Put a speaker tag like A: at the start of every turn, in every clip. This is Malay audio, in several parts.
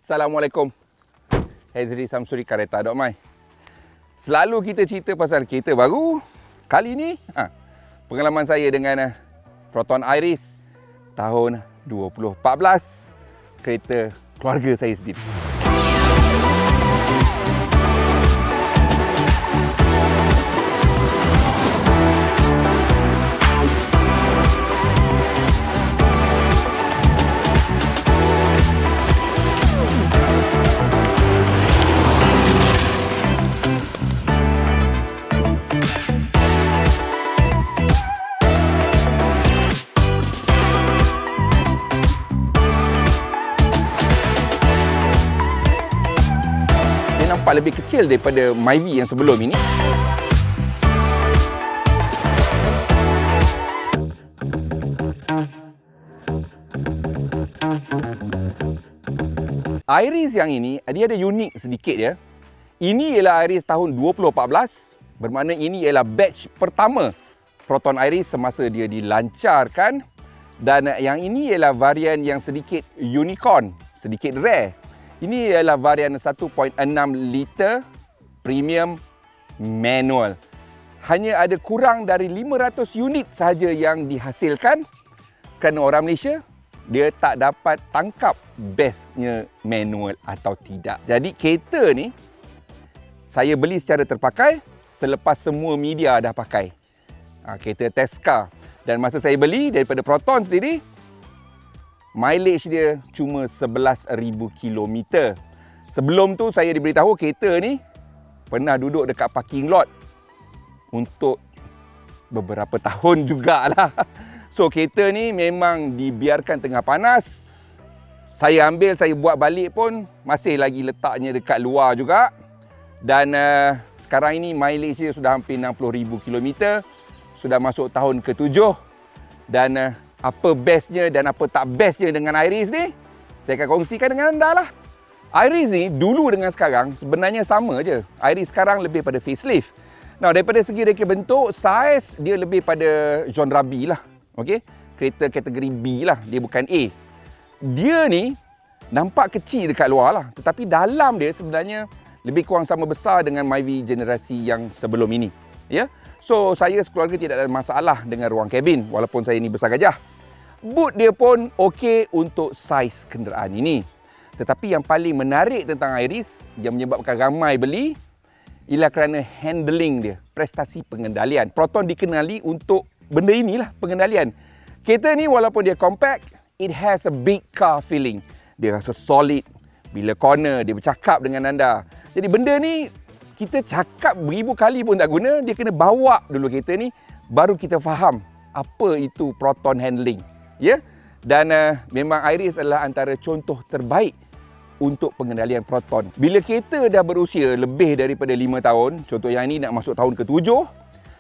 A: Assalamualaikum. Hazri Samsuri Kareta.my. Selalu kita cerita pasal kereta baru. Kali ni pengalaman saya dengan Proton Iris tahun 2014. Kereta keluarga saya sendiri. Nampak lebih kecil daripada Myvi yang sebelum ini. Iris yang ini dia ada unik sedikit ya. Ini ialah Iris tahun 2014, bermakna ini ialah batch pertama Proton Iris semasa dia dilancarkan, dan yang ini ialah varian yang sedikit unicorn, sedikit rare. Ini ialah varian 1.6 liter premium manual. Hanya ada kurang dari 500 unit sahaja yang dihasilkan kerana orang Malaysia dia tak dapat tangkap bestnya manual atau tidak. Jadi kereta ni saya beli secara terpakai selepas semua media dah pakai. Kereta test car. Dan masa saya beli daripada Proton sendiri, mileage dia cuma 11,000 km. Sebelum tu saya diberitahu kereta ni pernah duduk dekat parking lot untuk beberapa tahun jugalah. So kereta ni memang dibiarkan tengah panas. Saya ambil, saya buat balik pun masih lagi letaknya dekat luar juga. Dan sekarang ini mileage dia sudah hampir 60,000 km. Sudah masuk tahun ke-7. Dan apa bestnya dan apa tak bestnya dengan Iris ni, saya akan kongsikan dengan anda lah. Iris ni dulu dengan sekarang sebenarnya sama je. Iris sekarang lebih pada facelift. Nah, daripada segi reka bentuk, saiz dia lebih pada genre B lah. Okey, kereta kategori B lah, dia bukan A. Dia ni nampak kecil dekat luar lah, tetapi dalam dia sebenarnya lebih kurang sama besar dengan Myvi generasi yang sebelum ini. Ya. So, saya sekeluarga tidak ada masalah dengan ruang kabin walaupun saya ni besar gajah. Boot dia pun okey untuk saiz kenderaan ini. Tetapi yang paling menarik tentang Iris yang menyebabkan ramai beli ialah kerana handling dia, prestasi pengendalian. Proton dikenali untuk benda inilah, pengendalian. Kereta ni walaupun dia compact, it has a big car feeling. Dia rasa solid. Bila corner, dia bercakap dengan anda. Jadi benda ni kita cakap beribu kali pun tak guna, dia kena bawa dulu kereta ni, baru kita faham apa itu Proton handling. Ya? Dan memang Iris adalah antara contoh terbaik untuk pengendalian Proton. Bila kereta dah berusia lebih daripada 5 tahun, contoh yang ini nak masuk tahun ke-7,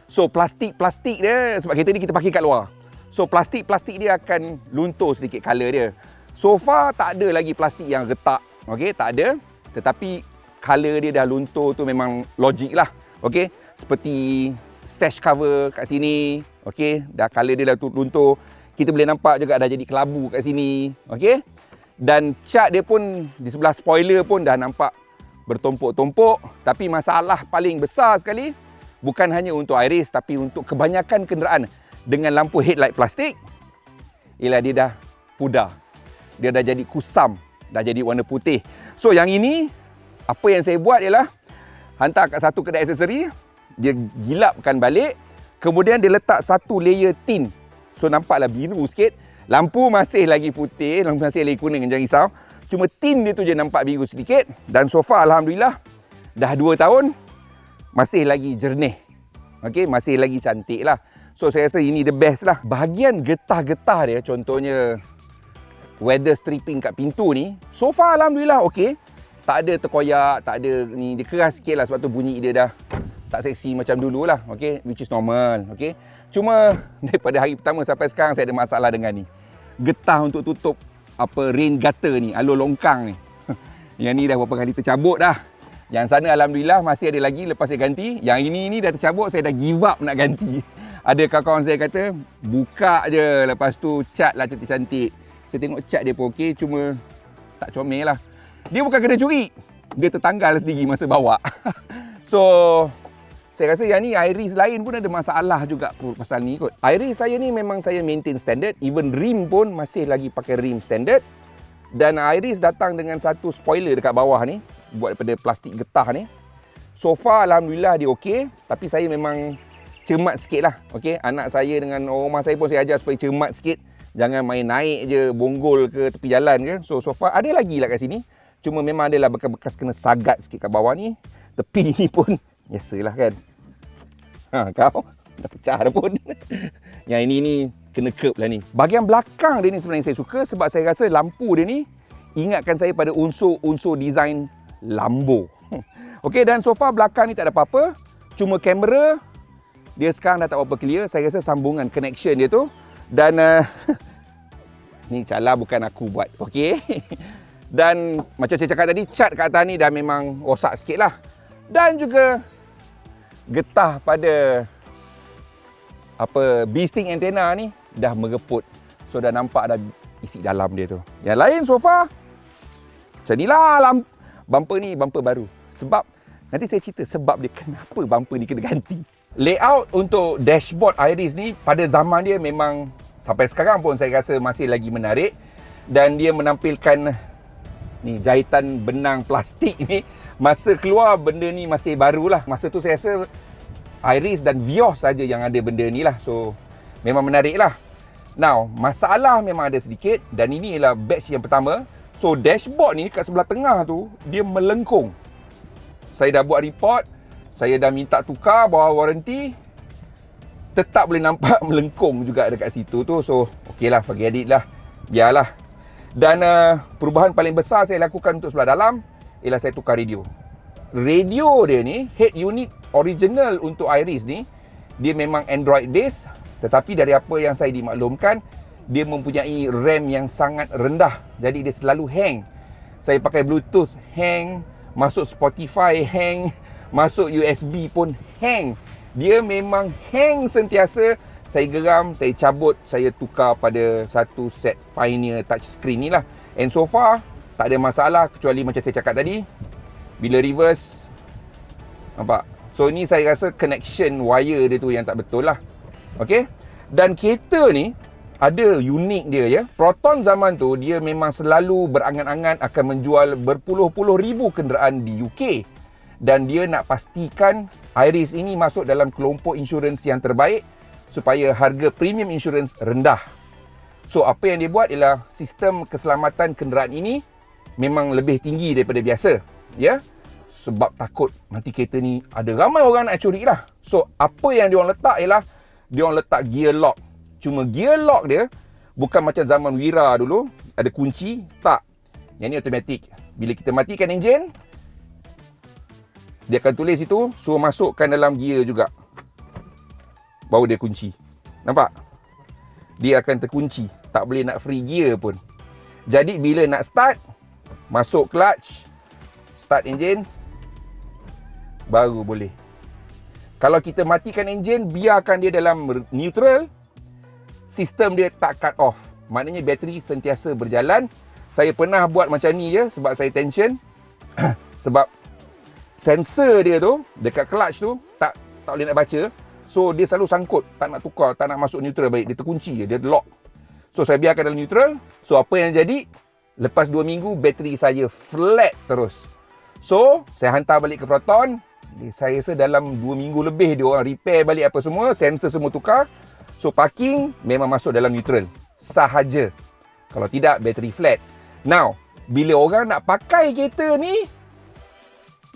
A: so plastik dia, sebab kereta ni kita pakai kat luar, so plastik dia akan luntur sedikit colour dia. So far tak ada lagi plastik yang retak, okey, tak ada. Tetapi colour dia dah luntur tu memang logik lah. Okey, seperti sash cover kat sini, okey, dah colour dia dah luntur. Kita boleh nampak juga dah jadi kelabu kat sini, okey. Dan cat dia pun di sebelah spoiler pun dah nampak bertumpuk-tumpuk. Tapi masalah paling besar sekali bukan hanya untuk Iris tapi untuk kebanyakan kenderaan dengan lampu headlight plastik ialah dia dah pudar. Dia dah jadi kusam, dah jadi warna putih. So yang ini, apa yang saya buat ialah hantar kat satu kedai aksesori, dia gilapkan balik, kemudian dia letak satu layer tin. So nampaklah biru sikit. Lampu masih lagi putih, lampu masih lagi kuning, jangan risau. Cuma tin dia tu je nampak biru sedikit. Dan so far alhamdulillah dah 2 tahun masih lagi jernih. Okey, masih lagi cantik lah. So saya rasa ini the best lah. Bahagian getah-getah dia, contohnya weather stripping kat pintu ni, so far alhamdulillah okey. Tak ada terkoyak, tak ada ni, dia keras sikit lah sebab tu bunyi dia dah tak seksi macam dulu lah, okay? Which is normal, okay? Cuma daripada hari pertama sampai sekarang saya ada masalah dengan ni. Getah untuk tutup rain gutter ni, alur longkang ni. Yang ni dah berapa kali tercabut dah. Yang sana alhamdulillah masih ada lagi lepas saya ganti. Yang ini dah tercabut, saya dah give up nak ganti. Ada kawan-kawan saya kata, buka je, lepas tu cat lah cantik-cantik. Saya tengok cat dia pun okey, cuma tak comel lah. Dia bukan kena curi, dia tertanggal sendiri masa bawa. So, saya rasa yang ni Iris lain pun ada masalah juga pasal ni kot. Iris saya ni memang saya maintain standard, even rim pun masih lagi pakai rim standard. Dan Iris datang dengan satu spoiler dekat bawah ni, buat daripada plastik getah ni. So far alhamdulillah dia okey, tapi saya memang cermat sikit lah. Okay? Anak saya dengan orang rumah saya pun saya ajar supaya cermat sikit. Jangan main naik je bonggol ke tepi jalan ke. So far ada lagi lah kat sini. Cuma memang adalah bekas-bekas kena sagat sikit kat bawah ni. Tepi ni pun biasalah kan. Kau dah pecah dah pun. Yang ini ni kena curb lah ni. Bahagian belakang dia ni sebenarnya saya suka sebab saya rasa lampu dia ni ingatkan saya pada unsur-unsur design Lambo. Okey, dan so far belakang ni tak ada apa-apa. Cuma kamera dia sekarang dah tak apa clear. Saya rasa sambungan connection dia tu. Dan ni cala bukan aku buat. Okey. Dan macam saya cakap tadi, cat kat atas ni dah memang rosak sikit lah. Dan juga getah pada beasting antena ni dah mereput. So dah nampak dah isi dalam dia tu. Yang lain so far macam ni lah. Bumper ni bumper baru. Sebab nanti saya cerita sebab dia kenapa bumper ni kena ganti. Layout untuk dashboard Iris ni pada zaman dia memang sampai sekarang pun saya rasa masih lagi menarik. Dan dia menampilkan ni jahitan benang plastik ni. Masa keluar benda ni masih barulah. Masa tu saya rasa Iris dan Vios saja yang ada benda ni lah. So memang menarik lah. Now masalah memang ada sedikit. Dan ini ialah batch yang pertama. So dashboard ni kat sebelah tengah tu dia melengkung. Saya dah buat report, saya dah minta tukar bawah waranti, tetap boleh nampak melengkung juga dekat situ tu. So okey lah, forget it lah, biarlah. Dan perubahan paling besar saya lakukan untuk sebelah dalam ialah saya tukar radio. Radio dia ni, head unit original untuk Iris ni, dia memang Android based. Tetapi dari apa yang saya dimaklumkan, dia mempunyai RAM yang sangat rendah. Jadi dia selalu hang. Saya pakai Bluetooth, hang. Masuk Spotify, hang. Masuk USB pun hang. Dia memang hang sentiasa. Saya geram, saya cabut, saya tukar pada satu set Pioneer touchscreen ni lah. And so far tak ada masalah, kecuali macam saya cakap tadi, bila reverse, nampak? So ni saya rasa connection wire dia tu yang tak betul lah. Okay. Dan kereta ni ada unik dia ya. Proton zaman tu dia memang selalu berangan-angan akan menjual berpuluh-puluh ribu kenderaan di UK. Dan dia nak pastikan Iris ini masuk dalam kelompok insurans yang terbaik supaya harga premium insurans rendah. So apa yang dia buat ialah sistem keselamatan kenderaan ini memang lebih tinggi daripada biasa, ya. Sebab takut nanti kereta ni ada ramai orang nak curi lah. So apa yang diorang letak ialah diorang letak gear lock. Cuma gear lock dia bukan macam zaman Wira dulu ada kunci, tak. Yang ni automatik. Bila kita matikan enjin, dia akan tulis itu suruh masukkan dalam gear juga. Baru dia kunci. Nampak? Dia akan terkunci. Tak boleh nak free gear pun. Jadi bila nak start, masuk clutch, start enjin, baru boleh. Kalau kita matikan enjin, biarkan dia dalam neutral, sistem dia tak cut off. Maknanya bateri sentiasa berjalan. Saya pernah buat macam ni je sebab saya tension. Sebab sensor dia tu dekat clutch tu tak boleh nak baca. So dia selalu sangkut, tak nak tukar, tak nak masuk neutral balik. Dia terkunci je, dia lock. So saya biarkan dalam neutral. So apa yang jadi? Lepas 2 minggu bateri saya flat terus. So saya hantar balik ke Proton. Saya rasa dalam 2 minggu lebih dia orang repair balik apa semua, sensor semua tukar. So parking memang masuk dalam neutral sahaja. Kalau tidak bateri flat. Now, bila orang nak pakai kereta ni,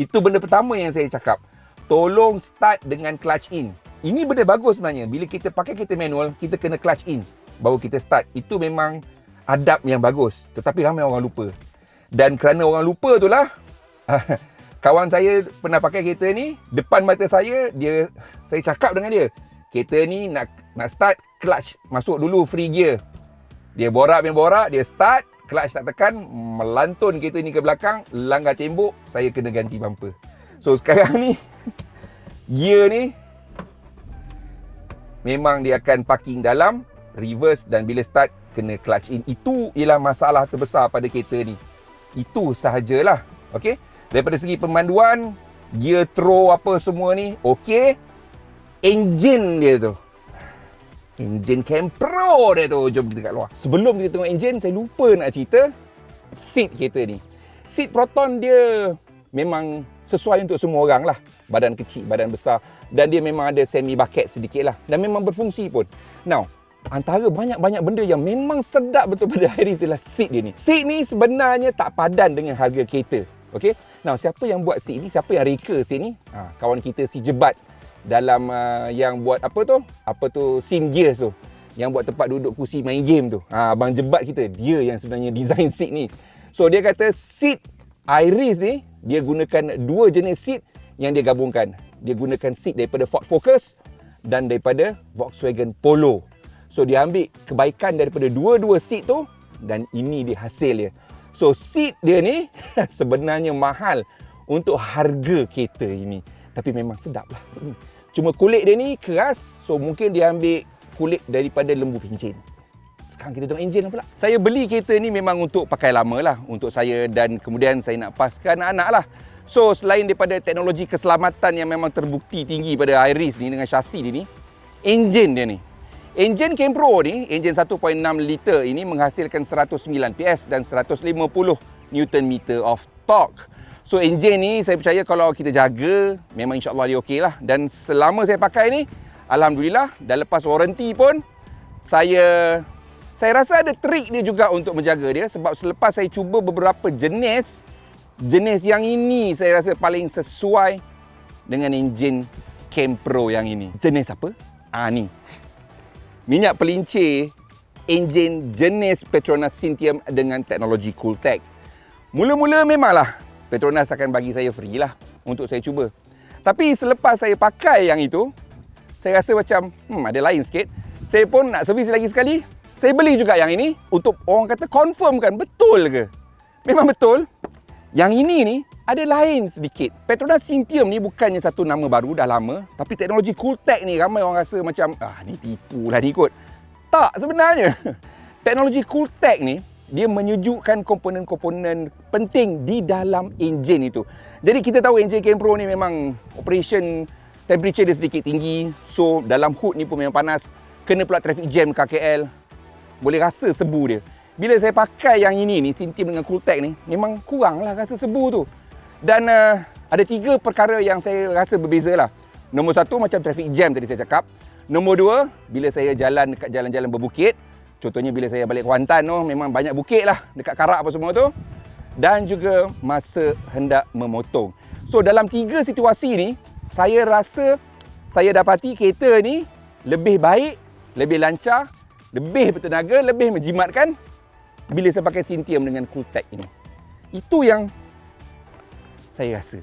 A: itu benda pertama yang saya cakap. Tolong start dengan clutch in. Ini benda bagus sebenarnya. Bila kita pakai kereta manual, kita kena clutch in baru kita start. Itu memang adab yang bagus. Tetapi ramai orang lupa. Dan kerana orang lupa itulah kawan saya pernah pakai kereta ni, depan mata saya, saya cakap dengan dia, kereta ni nak start, clutch masuk dulu free gear. Dia borak, dia start, clutch tak tekan, melantun kereta ni ke belakang, langgar tembok, saya kena ganti bumper. So sekarang ni gear ni memang dia akan parking dalam, reverse, dan bila start kena clutch in. Itu ialah masalah terbesar pada kereta ni. Itu sahajalah. Okey. Daripada segi pemanduan, gear throw apa semua ni, okey. Enjin dia tu. Enjin Campro dia tu. Jom kita kat luar. Sebelum kita tengok enjin, saya lupa nak cerita seat kereta ni. Seat Proton dia memang sesuai untuk semua orang lah. Badan kecil, badan besar. Dan dia memang ada semi bucket sedikit lah. Dan memang berfungsi pun. Now, antara banyak-banyak benda yang memang sedap betul pada Iris ialah seat dia ni. Seat ni sebenarnya tak padan dengan harga kereta. Okay? Now, siapa yang buat seat ni? Siapa yang reka seat ni? Kawan kita si Jebat dalam yang buat apa tu Sim Gears tu, yang buat tempat duduk kursi main game tu. Abang Jebat kita, dia yang sebenarnya design seat ni. So dia kata seat Iris ni dia gunakan dua jenis seat yang dia gabungkan. Dia gunakan seat daripada Ford Focus dan daripada Volkswagen Polo. So dia ambil kebaikan daripada dua-dua seat tu dan ini dia hasil dia. So seat dia ni sebenarnya mahal untuk harga kereta ini, tapi memang sedap lah. Cuma kulit dia ni keras, so mungkin dia ambil kulit daripada lembu pincin. Sekarang kita tengok enjin pula. Saya beli kereta ni memang untuk pakai lama lah, untuk saya, dan kemudian saya nak paskan anak-anak lah. So selain daripada teknologi keselamatan yang memang terbukti tinggi pada Iris ni dengan chassis dia ni, enjin dia ni. Enjin Campro ni, enjin 1.6 liter ini menghasilkan 109 PS dan 150 Nm of torque. So enjin ni saya percaya kalau kita jaga, memang insya-Allah dia okey lah. Dan selama saya pakai ni, alhamdulillah, dah lepas warranty pun, saya rasa ada trik dia juga untuk menjaga dia. Sebab selepas saya cuba beberapa jenis yang ini saya rasa paling sesuai dengan enjin Campro yang ini. Jenis apa? Ni. Minyak pelincir enjin jenis Petronas Synthium dengan teknologi Cooltech. Mula-mula memanglah Petronas akan bagi saya free lah untuk saya cuba. Tapi selepas saya pakai yang itu, saya rasa macam ada lain sikit. Saya pun nak servis lagi sekali. Saya beli juga yang ini untuk orang kata confirmkan betul ke. Memang betul. Yang ini ni ada lain sedikit. Petronas Synthium ni bukannya satu nama baru, dah lama. Tapi teknologi Cooltech ni ramai orang rasa macam ni tipu lah ni kot. Tak sebenarnya. Teknologi Cooltech ni dia menyejukkan komponen-komponen penting di dalam enjin itu. Jadi kita tahu enjin Campro ni memang operation temperature dia sedikit tinggi. So dalam hood ni pun memang panas. Kena pula traffic jam kat KL. Boleh rasa sebu dia. Bila saya pakai yang ini ni, Synthium dengan Cooltech ni, memang kurang lah rasa sebu tu. Dan ada 3 perkara yang saya rasa berbeza lah. Nombor 1 macam traffic jam tadi saya cakap. Nombor 2, bila saya jalan dekat jalan-jalan berbukit. Contohnya bila saya balik Kuantan tu, memang banyak bukit lah dekat Karak apa semua tu. Dan juga masa hendak memotong. So dalam 3 situasi ni, saya rasa saya dapati kereta ni lebih baik, lebih lancar, lebih bertenaga, lebih menjimatkan bila saya pakai Synthium dengan Cooltech ini. Itu yang saya rasa.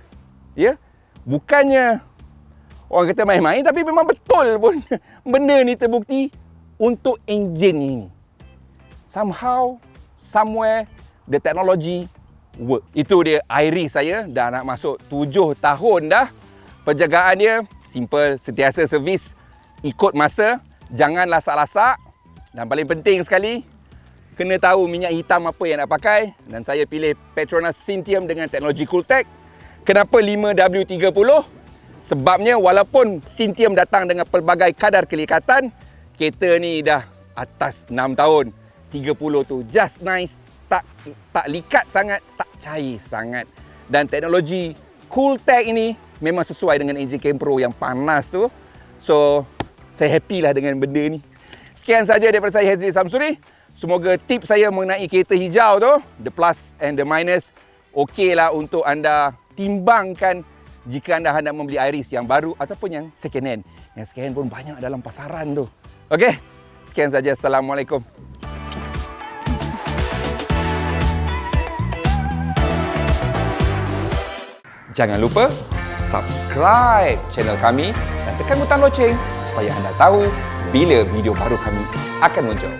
A: Ya, bukannya orang kata main-main, tapi memang betul pun benda ni terbukti untuk enjin ini. Somehow, somewhere, the technology work. Itu dia Iris saya, dah nak masuk 7 tahun dah. Penjagaan dia simple, sentiasa servis, ikut masa, jangan lasak-lasak. Dan paling penting sekali, kena tahu minyak hitam apa yang nak pakai. Dan saya pilih Petronas Synthium dengan teknologi Cooltech. Kenapa 5W30? Sebabnya walaupun Synthium datang dengan pelbagai kadar kelekatan, kereta ni dah atas 6 tahun. 30 tu just nice, tak likat sangat, tak cair sangat. Dan teknologi Cooltech ini memang sesuai dengan enjin Campro yang panas tu. So, saya happy lah dengan benda ni. Sekian saja daripada saya, Hazri Samsuri. Semoga tips saya mengenai kereta hijau tu, the plus and the minus, okey lah untuk anda timbangkan jika anda hendak membeli Iris yang baru ataupun yang second hand. Yang second hand pun banyak dalam pasaran tu. Okey, sekian saja. Assalamualaikum. Jangan lupa subscribe channel kami dan tekan butang loceng supaya anda tahu bila video baru kami akan muncul.